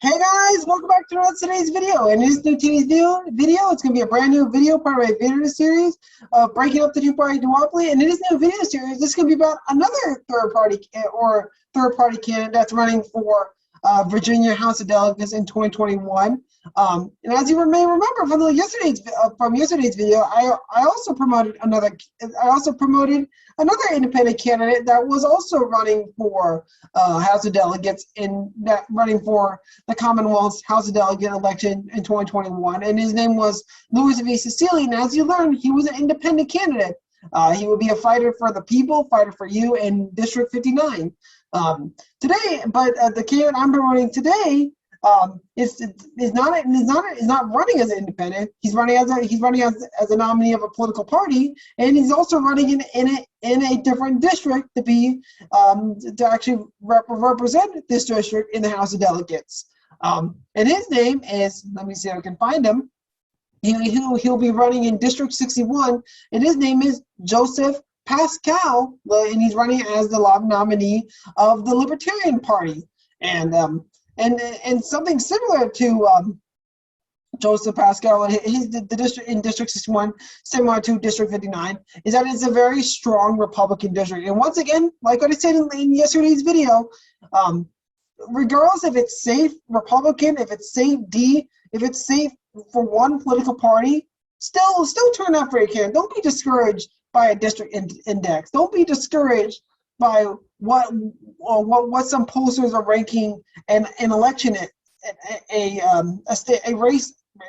Hey guys, welcome back to today's video. And in this new today's video, it's going to be a brand new video, part of a video series of breaking up the two-party duopoly. And in this new video series, this is going to be about another third-party candidate that's running for Virginia House of Delegates in 2021. And as you may remember from yesterday's video, I also promoted another independent candidate that was also running for House of Delegates running for the Commonwealth's House of Delegate election in 2021, and his name was Louis V. Cecily. And as you learned, he was an independent candidate. He will be a fighter for the people, fighter for you in District 59. The candidate I'm promoting today is not running as an independent. He's running as a nominee of a political party, and he's also running in a different district to actually represent this district in the House of Delegates. And his name is, let me see if I can find him. He'll be running in District 61, and his name is Joseph Paschal, and he's running as the nominee of the Libertarian Party. And something similar to Joseph Paschal, he's the district in District 61, similar to District 59, is that it's a very strong Republican district. And once again, like what I said in yesterday's video, regardless if it's safe Republican, if it's safe D, if it's safe for one political party, still turn out for your candidate. Don't be discouraged by a district index. Don't be discouraged by what some pollsters are ranking an election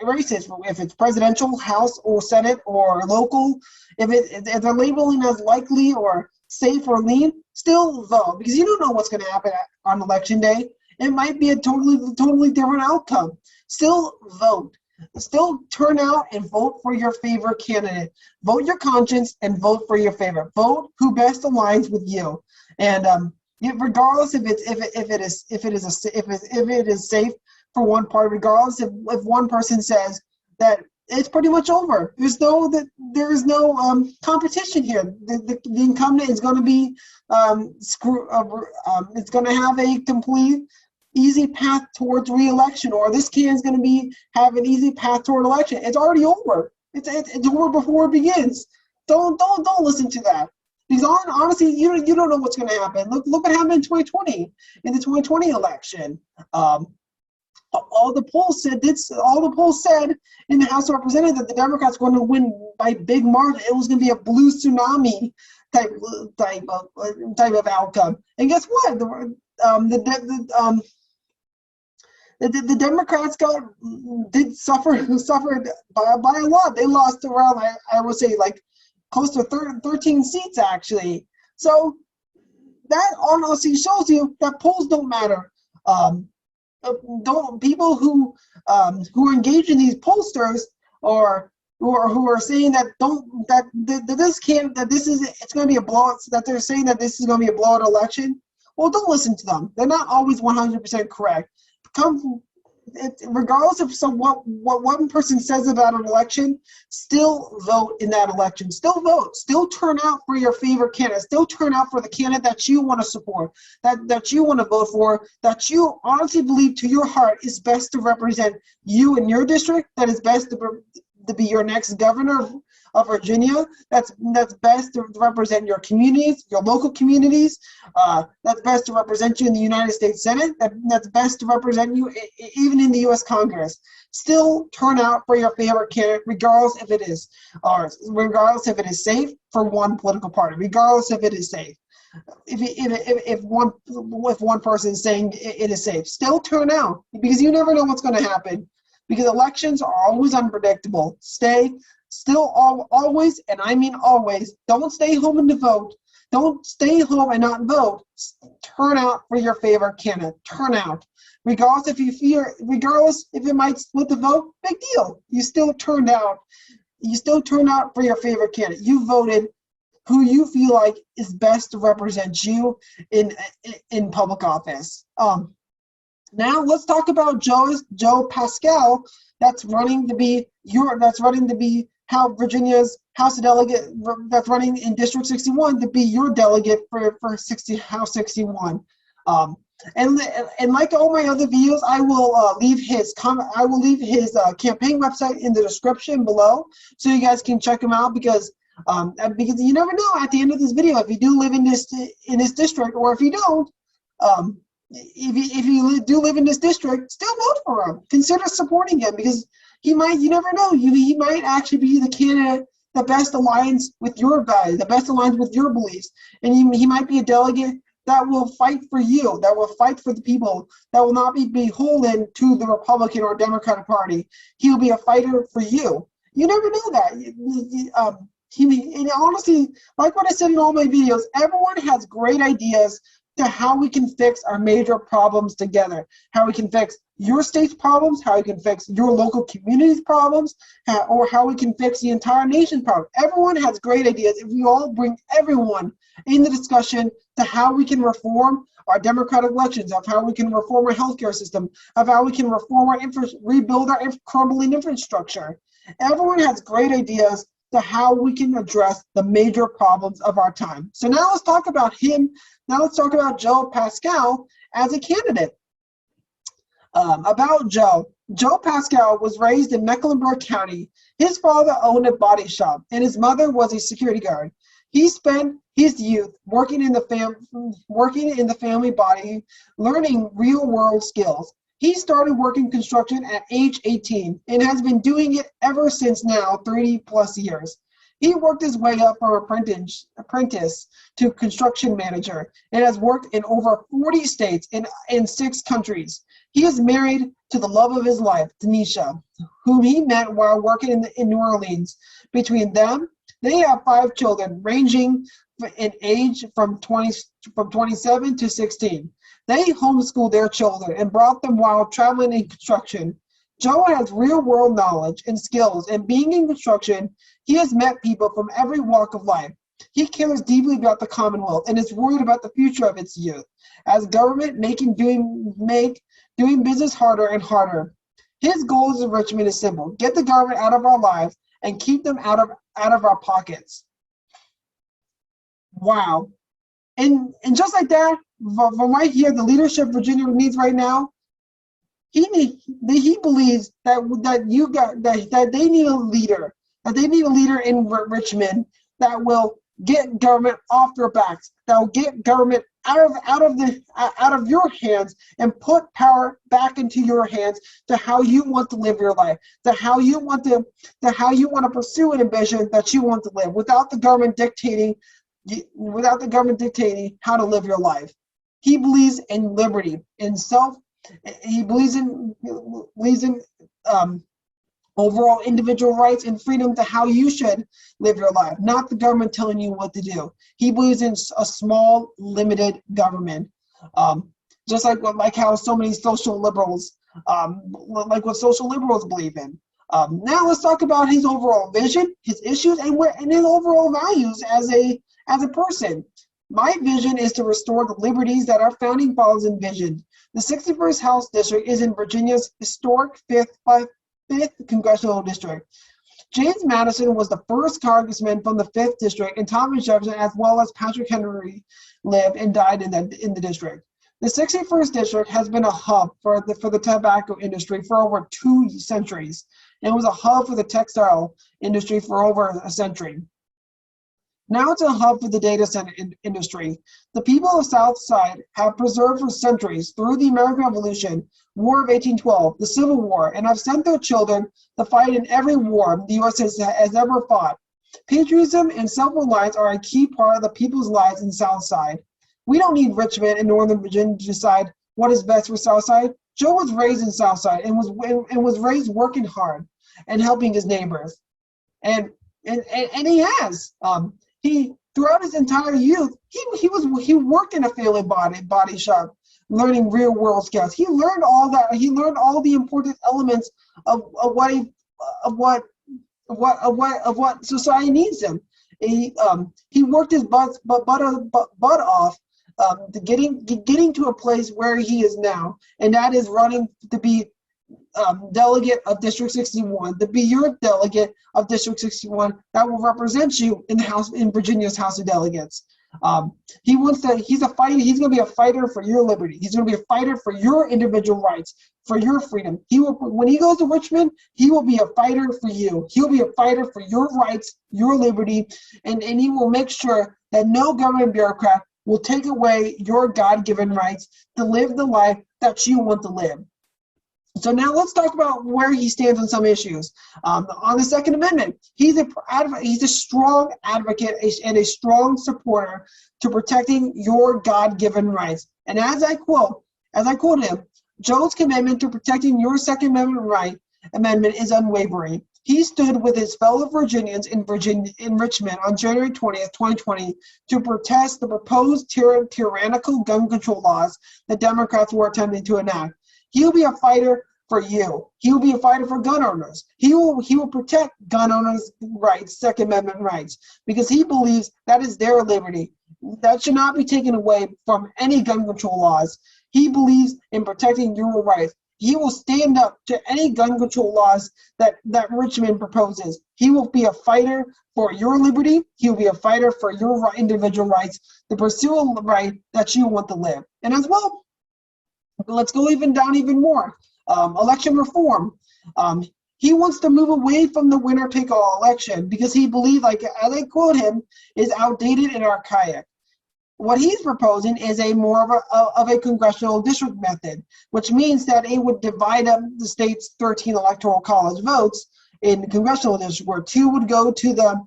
races, if it's presidential, House or Senate or local, if they're labeling as likely or safe or lean, still vote, because you don't know what's going to happen on election day. It might be a totally different outcome. Still vote. Still turn out and vote for your favorite candidate. Vote your conscience and vote for your favorite. Vote who best aligns with you. And regardless if it is safe for one party, regardless if one person says that it's pretty much over. There is no competition here. The incumbent is going to be it's going to have a complete easy path towards re-election, or this candidate is going to have an easy path toward election. It's already over. It's over before it begins. Don't listen to that. Because honestly, you don't know what's going to happen. Look what happened in 2020, in the 2020 election. All the polls said in the House of Representatives that the Democrats were going to win by big margin. It was going to be a blue tsunami type of outcome. And guess what? The Democrats suffered by a lot. They lost around, I would say, like close to 13 seats actually. So that honestly shows you that polls don't matter. People who are engaged in these pollsters or who are saying that it's going to be a blowout, that they're saying that this is going to be a blowout election. Well, don't listen to them. They're not always 100% correct. Regardless of what one person says about an election, still vote in that election. Still vote. Still turn out for your favorite candidate. Still turn out for the candidate that you want to support, that you want to vote for, that you honestly believe to your heart is best to represent you in your district, that is best to be your next governor of Virginia, that's best to represent your communities, your local communities, that's best to represent you in the United States Senate, that's best to represent you even in the U.S. Congress. Still turn out for your favorite candidate, regardless if it is safe for one political party, regardless if it is safe. If one person is saying it is safe, still turn out, because you never know what's going to happen. Because elections are always unpredictable. Always, and I mean always, don't stay home and vote. Don't stay home and not vote. Turn out for your favorite candidate. Turn out. Regardless if it might split the vote, big deal. You still turned out. You still turned out for your favorite candidate. You voted who you feel like is best to represent you in public office. Now let's talk about Joe Paschal. That's running to be how Virginia's House of Delegate. That's running in District 61 to be your delegate for House 61. And like all my other videos, I will leave his campaign website in the description below, so you guys can check him out, because you never know at the end of this video if you do live in this district, or if you don't. If you do live in this district, still vote for him. Consider supporting him, because you never know. He might actually be the candidate that best aligns with your values, the best aligns with your beliefs, and he might be a delegate that will fight for you, that will fight for the people, that will not be beholden to the Republican or Democratic Party. He'll be a fighter for you. You never know that. And honestly, like what I said in all my videos, everyone has great ideas to how we can fix our major problems together, how we can fix your state's problems, how we can fix your local community's problems, or how we can fix the entire nation's problems. Everyone has great ideas if we all bring everyone in the discussion to how we can reform our democratic elections, of how we can reform our healthcare system, of how we can reform our rebuild our crumbling infrastructure. Everyone has great ideas to how we can address the major problems of our time. So now let's talk about him. Now let's talk about Joe Paschal as a candidate. About Joe. Joe Paschal was raised in Mecklenburg County. His father owned a body shop, and his mother was a security guard. He spent his youth working in the family body, learning real-world skills. He started working construction at age 18 and has been doing it ever since now, 30+ years. He worked his way up from apprentice to construction manager and has worked in over 40 states and in 6 countries. He is married to the love of his life, Tanisha, whom he met while working in New Orleans. Between them, they have 5 children, ranging in age from 27 to 16. They homeschooled their children and brought them while traveling in construction. Joe has real-world knowledge and skills, and being in construction, he has met people from every walk of life. He cares deeply about the Commonwealth and is worried about the future of its youth, as government doing business harder and harder. His goals in Richmond is simple: get the government out of our lives and keep them out of our pockets. Wow. And just like that, from right here, the leadership Virginia needs right now, he believes that they need a leader, in Richmond that will get government off their backs, that will get government out of your hands and put power back into your hands to how you want to live your life, to how you want to pursue an ambition that you want to live, without the government dictating how to live your life. He believes in liberty, in he believes in overall individual rights and freedom to how you should live your life, not the government telling you what to do. He believes in a small, limited government, just like how so many social liberals, like what social liberals believe in. Now let's talk about his overall vision, his issues, and his overall values as a person. My vision is to restore the liberties that our founding fathers envisioned. The 61st House District is in Virginia's historic 5th Congressional District. James Madison was the first congressman from the 5th District, and Thomas Jefferson, as well as Patrick Henry, lived and died in the district. The 61st District has been a hub for the tobacco industry for over 2 centuries, and was a hub for the textile industry for over a century. Now it's a hub for the data center industry. The people of South Side have preserved for centuries, through the American Revolution, War of 1812, the Civil War, and have sent their children to fight in every war the U.S. has ever fought. Patriotism and self-reliance are a key part of the people's lives in South Side. We don't need Richmond and Northern Virginia to decide what is best for South Side. Joe was raised in South Side and was raised working hard and helping his neighbors, and he has. He, throughout his entire youth, he worked in a family body shop, learning real world skills. He learned all that. He learned all the important elements of what society needs him. He worked his butt off, getting to a place where he is now, and that is running to be delegate of District 61, to be your delegate of District 61 that will represent you in Virginia's House of Delegates. He's a fighter. He's going to be a fighter for your liberty. He's going to be a fighter for your individual rights, for your freedom. When he goes to Richmond, he will be a fighter for you. He'll be a fighter for your rights, your liberty, and he will make sure that no government bureaucrat will take away your God-given rights to live the life that you want to live. So now let's talk about where he stands on some issues. On the Second Amendment, he's a strong advocate and a strong supporter to protecting your God-given rights. And as I quote him, Joe's commitment to protecting your Second Amendment is unwavering. He stood with his fellow Virginians in Richmond on January 20th, 2020 to protest the proposed tyrannical gun control laws the Democrats were attempting to enact. He'll be a fighter for you. He will be a fighter for gun owners. He will protect gun owners' rights, Second Amendment rights, because he believes that is their liberty. That should not be taken away from any gun control laws. He believes in protecting your rights. He will stand up to any gun control laws that Richmond proposes. He will be a fighter for your liberty. He will be a fighter for your individual rights, to pursue a right that you want to live. And as well, let's go even more. Election reform. He wants to move away from the winner-take-all election because he believes, like as I quote him, is outdated and archaic. What he's proposing is a more of a congressional district method, which means that it would divide up the state's 13 electoral college votes in congressional districts, where two would go to the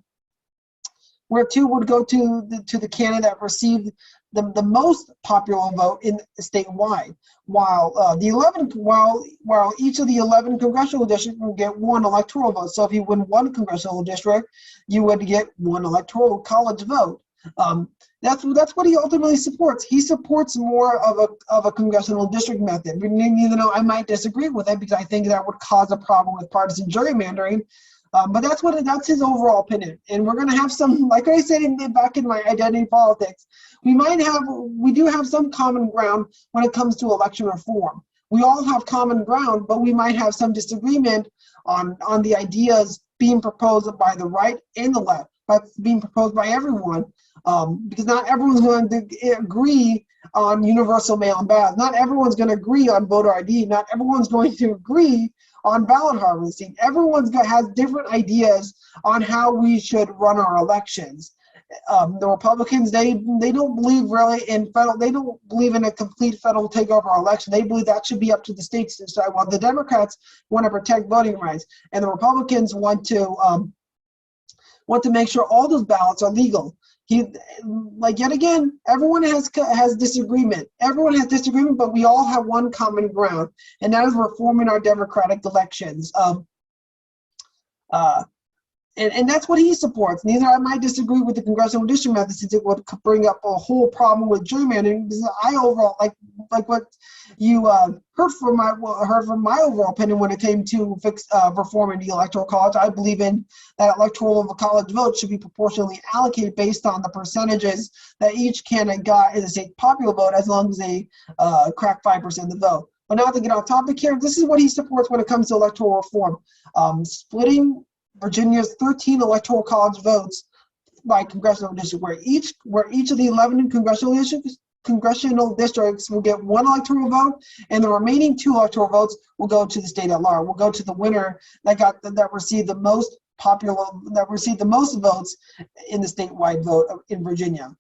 candidate that received the most popular vote in statewide, while each of the 11 congressional districts will get one electoral vote. So if you win one congressional district, you would get one electoral college vote. That's what he ultimately supports. He supports more of a congressional district method, even though I might disagree with it because I think that would cause a problem with partisan gerrymandering. But that's his overall opinion. And we're going to have some, like I said back in my identity politics, we do have some common ground when it comes to election reform. We all have common ground, but we might have some disagreement on the ideas being proposed by the right and the left, but being proposed by everyone, because not everyone's going to agree on universal mail-in ballots. Not everyone's going to agree on voter ID. Not everyone's going to agree on ballot harvesting. Everyone has different ideas on how we should run our elections. The Republicans, they don't believe really in they don't believe in a complete federal takeover election. They believe that should be up to the states to decide. While the Democrats want to protect voting rights, and the Republicans want to make sure all those ballots are legal. Yet again, everyone has disagreement. Everyone has disagreement, but we all have one common ground, and that is reforming our democratic elections. And that's what he supports. Neither I might disagree with the congressional district method, since it would bring up a whole problem with gerrymandering. Because I overall like what you heard from my overall opinion when it came to reforming the electoral college. I believe in that electoral college vote should be proportionally allocated based on the percentages that each candidate got in the state popular vote, as long as they crack 5% of the vote. But not to get off topic here, this is what he supports when it comes to electoral reform: splitting Virginia's 13 electoral college votes by congressional district, where each of the 11 congressional districts will get one electoral vote, and the remaining 2 electoral votes will go to the state at large. Will go to the winner that received the most votes in the statewide vote in Virginia.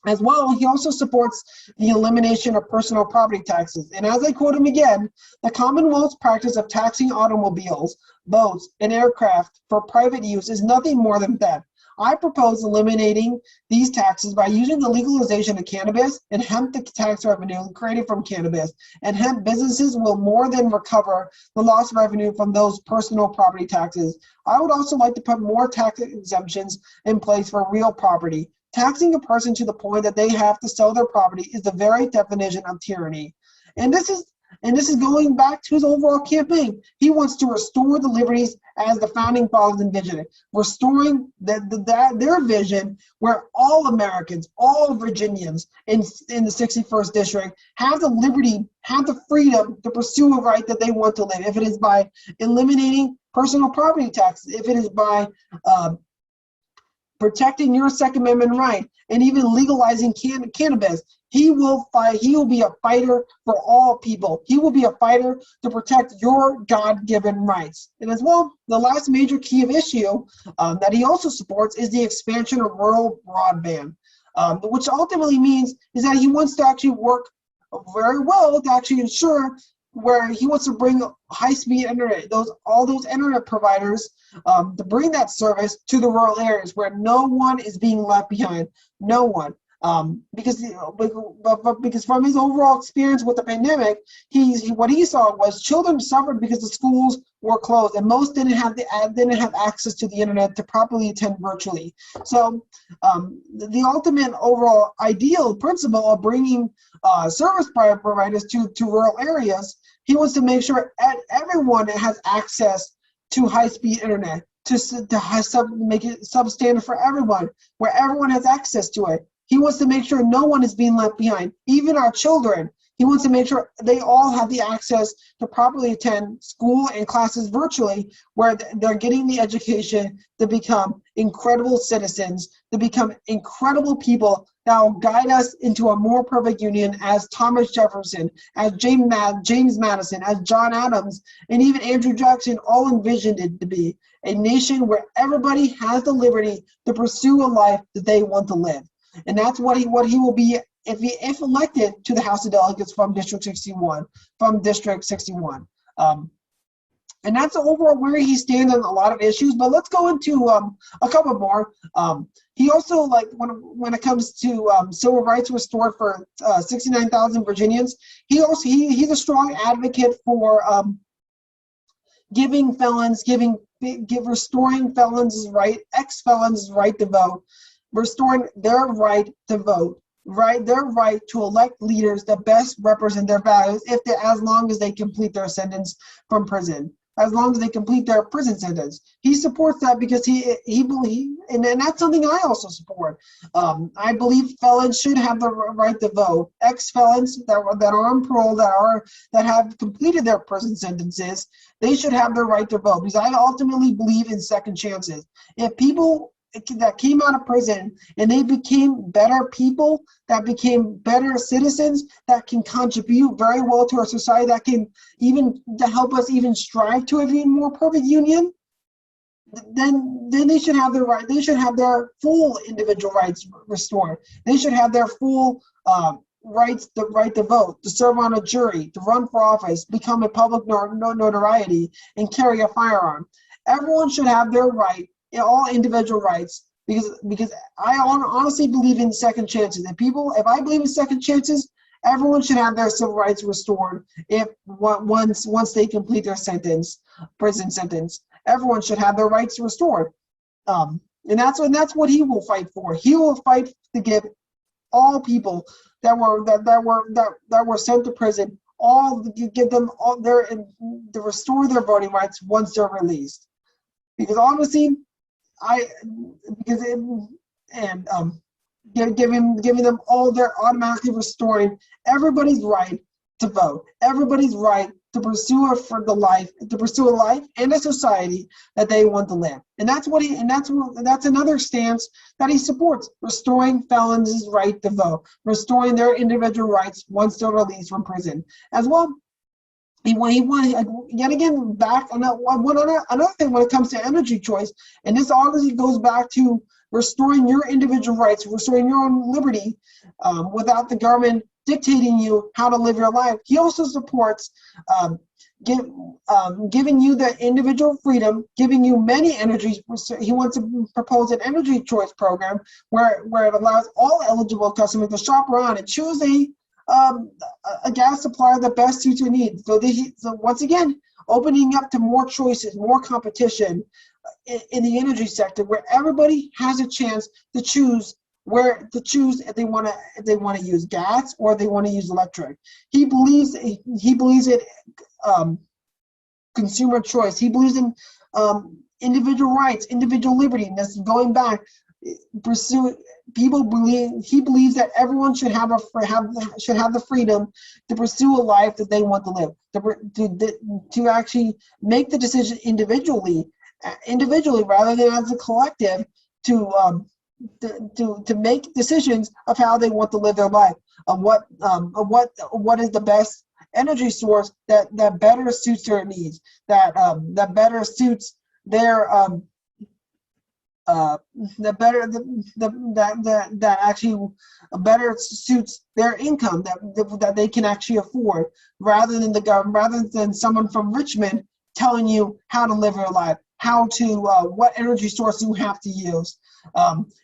As well, he also supports the elimination of personal property taxes. And as I quote him again, the Commonwealth's practice of taxing automobiles, boats, and aircraft for private use is nothing more than theft. I propose eliminating these taxes by using the legalization of cannabis and hemp tax revenue created from cannabis. And hemp businesses will more than recover the lost revenue from those personal property taxes. I would also like to put more tax exemptions in place for real property. Taxing a person to the point that they have to sell their property is the very definition of tyranny. And this is going back to his overall campaign. He wants to restore the liberties as the founding fathers envisioned it, restoring their vision where all Americans, all Virginians in the 61st district have the liberty, have the freedom to pursue a right that they want to live. If it is by eliminating personal property taxes, if it is by protecting your Second Amendment right, and even legalizing cannabis. He will fight. He will be a fighter for all people. He will be a fighter to protect your God-given rights. And as well, the last major key of issue that he also supports is the expansion of rural broadband, which ultimately means is that he wants to actually work very well to actually ensure where he wants to bring high-speed internet, all those internet providers to bring that service to the rural areas where no one is being left behind, no one. Because from his overall experience with the pandemic, what he saw was children suffered because the schools were closed and most didn't have access to the internet to properly attend virtually. So the ultimate overall ideal principle of bringing service providers to rural areas, he wants to make sure everyone has access to high-speed internet, to make it substandard for everyone, where everyone has access to it. He wants to make sure no one is being left behind, even our children. He wants to make sure they all have the access to properly attend school and classes virtually, where they're getting the education to become incredible citizens, to become incredible people that will guide us into a more perfect union, as Thomas Jefferson, as James Madison, as John Adams, and even Andrew Jackson all envisioned it to be. A nation where everybody has the liberty to pursue a life that they want to live. And that's what he will be if elected to the House of Delegates from District 61. And that's overall where he stands on a lot of issues. But let's go into a couple more. He also, like when it comes to civil rights restored for 69,000 Virginians, he's a strong advocate for restoring felons' right, ex-felons' right to vote, restoring their right to vote, their right to elect leaders that best represent their values as long as they complete their sentence from prison, as long as they complete their prison sentence. He supports that because he believes, and that's something I also support. I believe felons should have the right to vote. Ex-felons that are on parole, that have completed their prison sentences, they should have the right to vote, because I ultimately believe in second chances. If people that came out of prison and they became better people, that became better citizens, that can contribute very well to our society, that can even to help us even strive to an even more perfect union, then they should have their right. They should have their full individual rights restored. They should have their full rights, the right to vote, to serve on a jury, to run for office, become a public notoriety, and carry a firearm. Everyone should have their right, all individual rights, because I honestly believe in second chances. If I believe in second chances, everyone should have their civil rights restored. Once they complete their prison sentence, everyone should have their rights restored. And that's what he will fight for. He will fight to give all people that were sent to prison give them all to restore their voting rights once they're released. Because honestly, giving them all, they're automatically restoring everybody's right to vote, everybody's right to pursue a life and a society that they want to live. And that's another stance that he supports: restoring felons' right to vote, restoring their individual rights once they're released from prison. As well, he yet again back on another thing when it comes to energy choice, and this obviously goes back to restoring your individual rights, restoring your own liberty without the government dictating you how to live your life. He also supports giving you the individual freedom, giving you many energies. He wants to propose an energy choice program where it allows all eligible customers to shop around and choose a gas supplier that best suits your needs. So once again, opening up to more choices, more competition in the energy sector, where everybody has a chance to choose if they want to use gas or they want to use electric. He believes in consumer choice. He believes in individual rights, individual liberty. And that's going back. He believes that everyone should have the freedom to pursue a life that they want to live, to actually make the decision individually rather than as a collective, to make decisions of how they want to live their life, of what is the best energy source that better suits their needs, that better suits their that actually better suits their income, that they can actually afford, rather than rather than someone from Richmond telling you how to live your life, how to what energy source you have to use.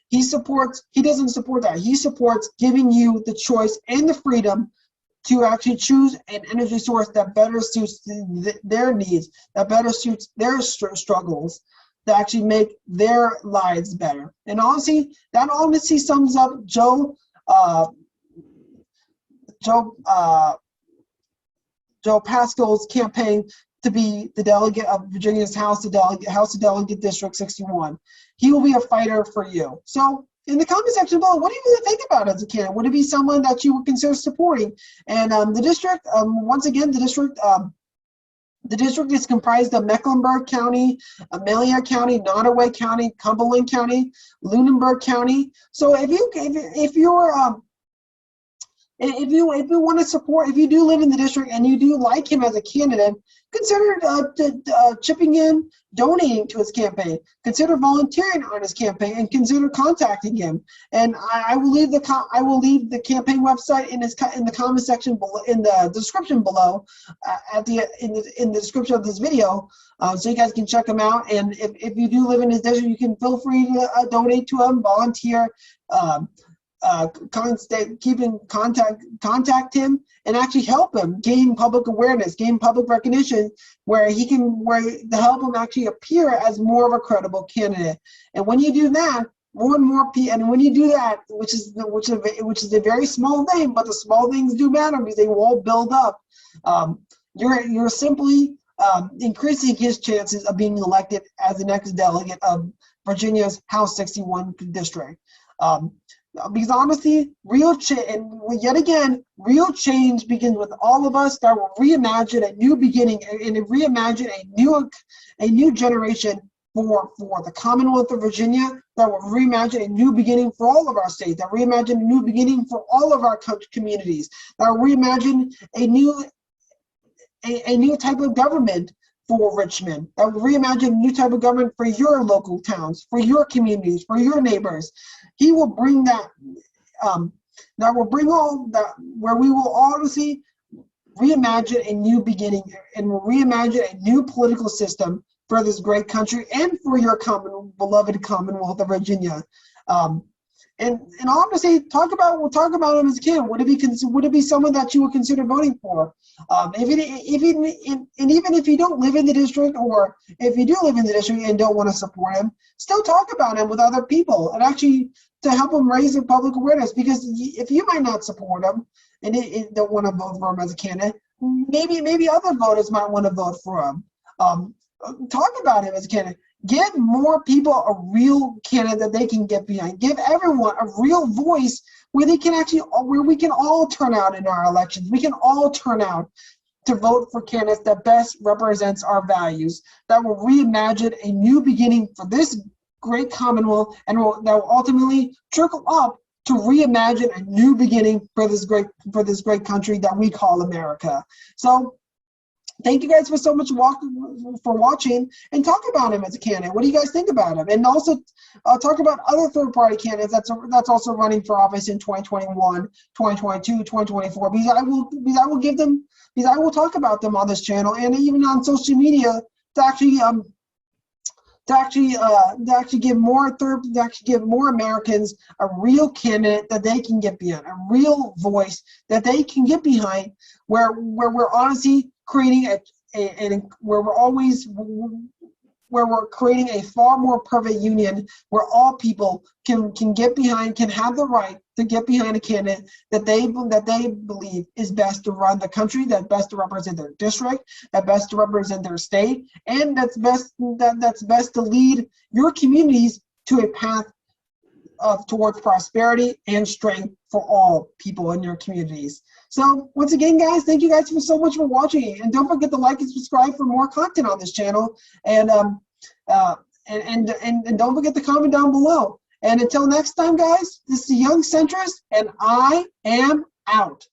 He doesn't support that. He supports giving you the choice and the freedom to actually choose an energy source that better suits their needs, that better suits their struggles, to actually make their lives better. And honestly, that honestly sums up Joe Paschal's campaign to be the delegate of Virginia's House of Delegate District 61. He will be a fighter for you. So in the comment section below, what do you really think about it as a candidate? Would it be someone that you would consider supporting? And the district, once again, the district is comprised of Mecklenburg County, Amelia County, Nottoway County, Cumberland County, Lunenburg County. So if you want to support, if you do live in the district and you do like him as a candidate, consider chipping in, donating to his campaign. Consider volunteering on his campaign, and consider contacting him. And I will leave the campaign website in the comment section below, in the description below, in the description of this video, so you guys can check him out. And if you do live in his district, you can feel free to donate to him, volunteer. Contact him and actually help him gain public awareness, gain public recognition, to help him actually appear as more of a credible candidate. And when you do that, more and more people, and when you do that, which is a very small thing, but the small things do matter because they will all build up. You're simply increasing his chances of being elected as the next delegate of Virginia's House 61 district. Because honestly, real change begins with all of us that will reimagine a new beginning and reimagine a new generation for the Commonwealth of Virginia, that will reimagine a new beginning for all of our states, that reimagine a new beginning for all of our communities, that will reimagine a new type of government for Richmond, that will reimagine a new type of government for your local towns, for your communities, for your neighbors. He will bring that, that will bring all that, where we will honestly reimagine a new beginning and reimagine a new political system for this great country and for your beloved Commonwealth of Virginia. And honestly, we'll talk about him as a candidate. Would it be someone that you would consider voting for? Even if you don't live in the district, or if you do live in the district and don't want to support him, still talk about him with other people, and actually to help him raise their public awareness. Because if you might not support him and don't want to vote for him as a candidate, maybe other voters might want to vote for him. Talk about him as a candidate. Give more people a real candidate that they can get behind. Give everyone a real voice where we can all turn out in our elections. We can all turn out to vote for candidates that best represents our values, that will reimagine a new beginning for this great Commonwealth, and that will ultimately trickle up to reimagine a new beginning for this great country that we call America. So thank you guys so much for watching, and talk about him as a candidate. What do you guys think about him? And also talk about other third-party candidates that's also running for office in 2021, 2022, 2024. Because I will talk about them on this channel and even on social media to actually give more Americans a real candidate that they can get behind, a real voice that they can get behind, where we're honestly creating where we're creating a far more perfect union, where all people can get behind, can have the right to get behind a candidate that they believe is best to run the country, that best to represent their district, that best to represent their state, and that's best to lead your communities to a path towards prosperity and strength for all people in your communities. So once again, guys, thank you guys so much for watching, and don't forget to like and subscribe for more content on this channel. And and don't forget to comment down below. And until next time, guys, this is the Young Centrist, and I am out.